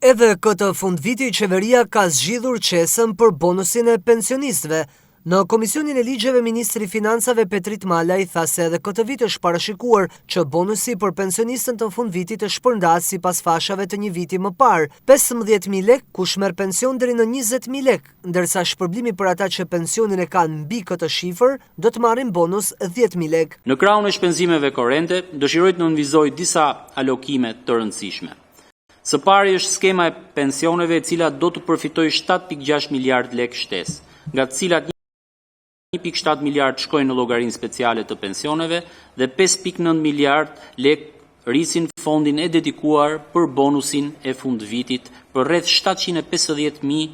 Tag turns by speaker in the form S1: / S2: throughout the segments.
S1: Edhe këtë fundviti, qeveria ka zgjidhur qesën për bonusin e pensionistëve. Në Komisionin e Ligjeve, Ministri i Financave Petrit Malaj tha se edhe këtë vit është parashikuar që bonusi për pensionistën të fundvitit të shpërndahet sipas fashave të një viti më parë, 15.000 lek kush merr pension deri në 20.000 lek, ndërsa shpërblimi për ata që pensionin e kanë mbi këtë shifër do të marrin bonus 10.000 lek.
S2: Në krahun e shpenzimeve korrente, dëshiroj të nënvizoj disa alokime të rëndësishme. Së pari është skema e pensioneve e cila do të përfitojë 7.6 miliard lek shtesë, nga të cilat 1.7 miliard shkojnë në llogarinë speciale të pensioneve dhe 5.9 miliard lek rrisin fondin e dedikuar për bonusin e fundvitit për rreth 750.000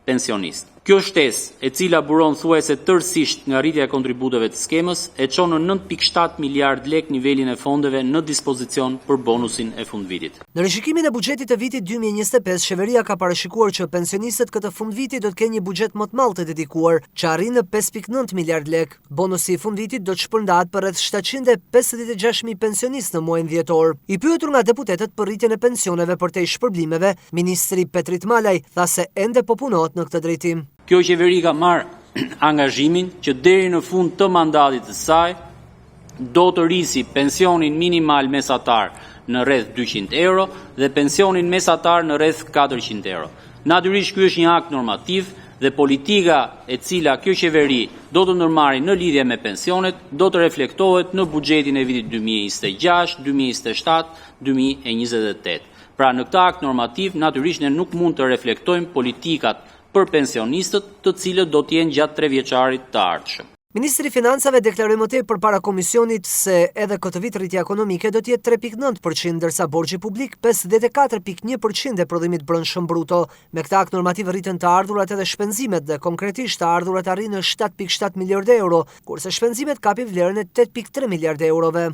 S2: pensionistë. Kjo shtesë, e cila buron thuajse tërësisht nga rritja e kontributeve të skemës, e çon në 9.7 miliard lek nivelin e fondeve në dispozicion për bonusin e fundvitit.
S1: Në rishikimin e buxhetit të vitit 2025, qeveria ka parashikuar që pensionistët këtë fundviti do të kenë një buxhet më të madh të dedikuar, që arrin në 5.9 miliard lek. Bonusi i fundvitit do të shpërndahet për rreth 756.000 pensionistë në muajin dhjetor. I pyetur nga deputetët për rritjen e pensioneve përtej shpërblimeve, ministri Petrit Malaj tha se ende po punohet në këtë drejtim.
S2: Kjo qeveri ka marrë angazhimin që deri në fund të mandatit të saj do të rrisi pensionin minimal mesatar në rreth 200 euro dhe pensionin mesatar në rreth 400 euro. Natyrisht ky është një akt normativ dhe politika e cila kjo qeveri do të ndërmarrë në lidhje me pensionet do të reflektohet në buxhetin e vitit 2026, 2027, 2028. Pra në këtë akt normativ natyrisht ne nuk mund të reflektojmë politikat për pensionistët të cilët do të jenë gjatë 3 vjeçarit të ardhshëm.
S1: Ministri i Financave deklaroi më tej përpara komisionit se edhe këtë vit rritja ekonomike do të jetë 3.9%, ndërsa borxhi publik 54.1% e prodhimit brendshëm bruto. Me këtë akt normativ rriten të ardhurat edhe shpenzimet dhe konkretisht të ardhurat arrin në 7.7 miliardë euro, kurse shpenzimet kapin vlerën e 8.3 miliardë eurove.